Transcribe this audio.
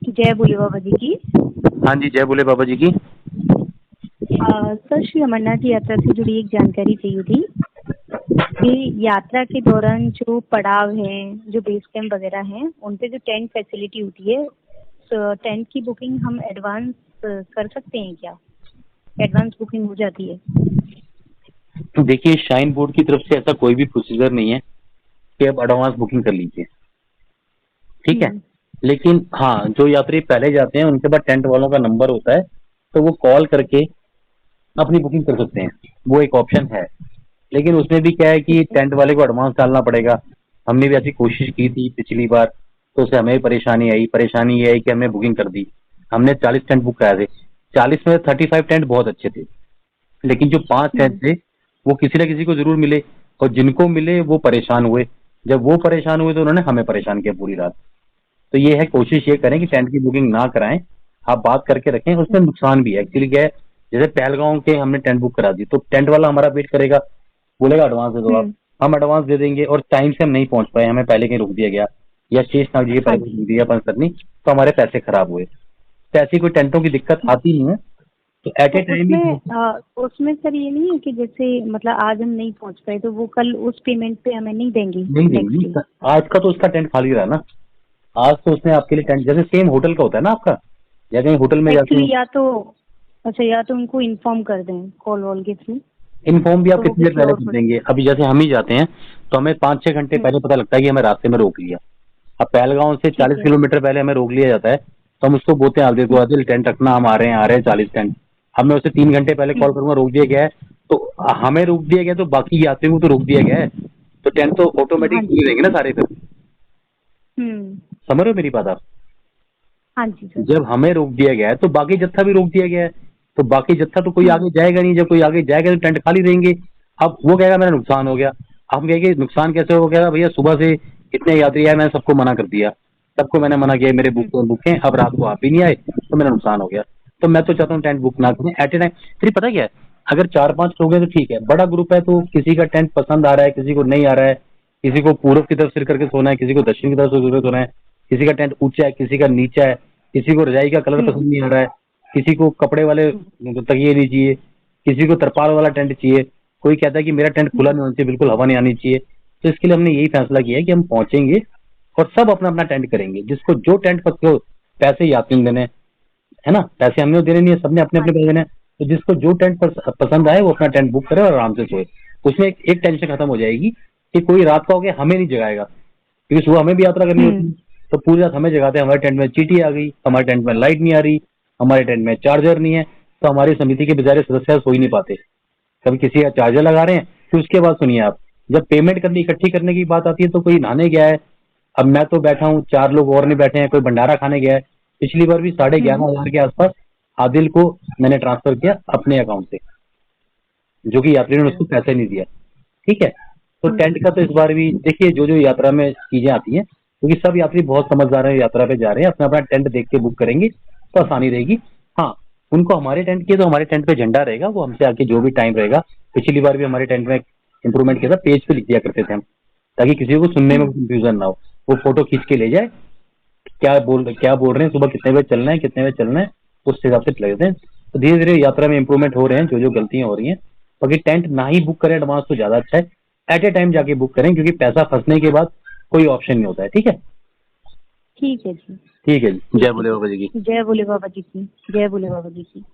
जय बोले बाबा जी की। हाँ जी, जय बोले बाबा जी की। सर, श्री अमरनाथ यात्रा से जुड़ी एक जानकारी चाहिए थी कि यात्रा के दौरान जो पड़ाव हैं, जो बेस कैंप वगैरह हैं, उन पे जो टेंट फैसिलिटी होती है, तो टेंट की बुकिंग हम एडवांस कर सकते हैं क्या? एडवांस बुकिंग हो जाती है? तो देखिए, श्राइन बोर्ड की तरफ से ऐसा कोई भी प्रोसीजर नहीं है कि आप एडवांस बुकिंग कर लीजिए, ठीक है। हम्म। लेकिन हाँ, जो यात्री पहले जाते हैं उनके पास टेंट वालों का नंबर होता है, तो वो कॉल करके अपनी बुकिंग कर सकते हैं, वो एक ऑप्शन है। लेकिन उसमें भी क्या है ठीक कि है। टेंट वाले को एडवांस डालना पड़ेगा। हमने भी ऐसी कोशिश की थी पिछली बार, तो उससे हमें परेशानी आई। परेशानी ये आई कि हमने बुकिंग कर दी, हमने 40 टेंट बुक कराए थे। 40 में 35 टेंट बहुत अच्छे थे, लेकिन जो 5 टेंट हम्म। थे वो किसी न किसी को जरूर मिले, और जिनको मिले वो परेशान हुए। जब वो परेशान हुए तो उन्होंने हमें परेशान किया पूरी रात। तो ये है, कोशिश ये करें कि टेंट की बुकिंग ना कराएं, आप बात करके रखें। उसमें नुकसान भी है एक्चुअली। क्या है, जैसे पहलगांव के हमने टेंट बुक करा दी, तो टेंट वाला हमारा वेट करेगा, बोलेगा एडवांस दे दो आप। हम्म। हम एडवांस दे देंगे और टाइम से हम नहीं पहुंच पाए, हमें पहले कहीं रोक दिया गया या शेषनाग जी के हाँ पहले जी। रोक दिया पंच करनी, तो हमारे पैसे खराब हुए। तो ऐसी कोई टेंटों की दिक्कत आती नहीं है, तो एट तो ए टाइम ही। उसमें सर ये नहीं है कि जैसे मतलब आज हम नहीं पहुंच पाए तो वो कल उस पेमेंट पे हमें नहीं देंगे नहीं नेक्स्ट देंगे डे? आज का तो उसका टेंट खाली रहा ना। आज तो उसने आपके लिए टेंट, जैसे सेम होटल का होता है ना आपका, या कहीं होटल में जाते एक्चुअली हैं। या तो अच्छा, या तो उनको इन्फॉर्म कर दें कॉल वॉल के थ्रू, इन्फॉर्म भी आप तो वो कितनी देर किसी पहले और कर को। देंगे। अभी जैसे हम ही जाते हैं तो हमें 5-6 घंटे हम्म। पहले पता लगता है कि हमें रास्ते में रोक लिया। अब पहलगांव से ठीक 40 है। किलोमीटर पहले हमें रोक लिया जाता है, तो हम उसको बोलते हैं आप देखो आदिल टेंट रखना, हम आ रहे हैं 40 टेंट। अब मैं उसे 3 घंटे पहले कॉल हम्म। करूंगा रोक दिया गया है, तो हमें रोक दिया गया तो बाकी यात्रियों को तो रोक दिया गया है, तो टेंट तो हाँ ऑटोमेटिक जी। खुले रहेंगे ना सारे। फिर हम्म। समझ रहे हो मेरी बात आप? हाँ जी सर। जब हमें रोक दिया गया है तो बाकी जत्था भी रोक दिया गया है, तो बाकी जत्था तो कोई हम्म। आगे जाएगा नहीं। जब कोई आगे जाएगा तो टेंट खाली रहेंगे। अब वो कहेगा मेरा नुकसान हो गया। हम कहेंगे नुकसान कैसे हो गया भैया, सुबह से इतने यात्री आए, मैंने सबको मना कर दिया, सबको मैंने मना किया, मेरे बुक हैं, अब रात को आप ही नहीं आए तो मेरा नुकसान हो गया। तो मैं तो चाहता हूँ टेंट बुक ना करें एट ए टाइम। फिर पता क्या है, अगर 4-5 लोग हैं तो ठीक है, बड़ा ग्रुप है तो किसी का टेंट पसंद आ रहा है, किसी को नहीं आ रहा है, किसी को पूर्व की तरफ सिर करके सोना है, किसी को दक्षिण की तरफ सिर करके सोना है, किसी का टेंट ऊंचा है, किसी का नीचा है, किसी को रजाई का कलर हम्म। पसंद नहीं आ रहा है, किसी को कपड़े वाले तकिए नहीं चाहिए, किसी को तरपाल वाला टेंट चाहिए, कोई कहता है कि मेरा टेंट खुला नहीं होना चाहिए, बिल्कुल हवा नहीं आनी चाहिए। तो इसके लिए हमने यही फैसला किया है कि हम पहुंचेंगे और सब अपना अपना टेंट करेंगे, जिसको जो टेंट पसंद हो। पैसे यात्री देने है ना, पैसे हमने देने नहीं है, सबने अपने हाँ अपने पैसे जी। देने हैं। तो जिसको जो टेंट पसंद आए वो अपना टेंट बुक करे और आराम से सोए। उसमें एक टेंशन खत्म हो जाएगी कि कोई रात का हो गया हमें नहीं जगाएगा, क्योंकि सुबह हमें भी यात्रा करनी होती हम्म। है। तो पूरी रात हमें जगाते हैं, हमारे टेंट में चींटी आ गई, हमारे टेंट में लाइट नहीं आ रही, हमारे टेंट में चार्जर नहीं है, तो हमारी समिति के बेचारे सदस्य सो ही नहीं पाते। कभी किसी का चार्जर लगा रहे हैं, फिर उसके बाद सुनिए आप, जब पेमेंट करनी इकट्ठी करने की बात आती है तो कोई नहाने गया है। अब मैं तो बैठा हूँ, 4 लोग और नहीं बैठे हैं, कोई भंडारा खाने गया है। पिछली बार भी 11,500 के आसपास आदिल को मैंने ट्रांसफर किया अपने अकाउंट से, जो कि यात्री ने ओ। उसको पैसे नहीं दिया, ठीक है। तो हम्म। टेंट का तो इस बार भी देखिए, जो जो यात्रा में चीजें आती हैं, क्योंकि सब यात्री बहुत समझदार हैं, यात्रा पे जा रहे हैं, अपना अपना टेंट देख के बुक करेंगे तो आसानी रहेगी। हाँ, उनको हमारे टेंट की, तो हमारे टेंट पे झंडा रहेगा, वो हमसे आके जो भी टाइम रहेगा। पिछली बार भी हमारे टेंट में इंप्रूवमेंट किया था, पेज पे लिख दिया करते थे हम, ताकि किसी को सुनने में हम्म। कंफ्यूजन ना हो। वो फोटो खींच के ले जाए, क्या बोल रहे हैं, सुबह कितने बजे चलना है, कितने बजे चलना है, उस हिसाब से लगते हैं। तो धीरे धीरे यात्रा में इंप्रूवमेंट हो रहे हैं, जो जो गलतियां हो रही हैं। बाकी टेंट ना ही बुक करें एडवांस तो ज्यादा अच्छा है, एट ए टाइम जाके बुक करें, क्योंकि पैसा फंसने के बाद कोई ऑप्शन नहीं होता है, ठीक है। ठीक है जी। ठीक है जी, जय ठीक है बोले बाबा जी की। जी। जय बोले बाबा जी की। जय बोले बाबा जी की।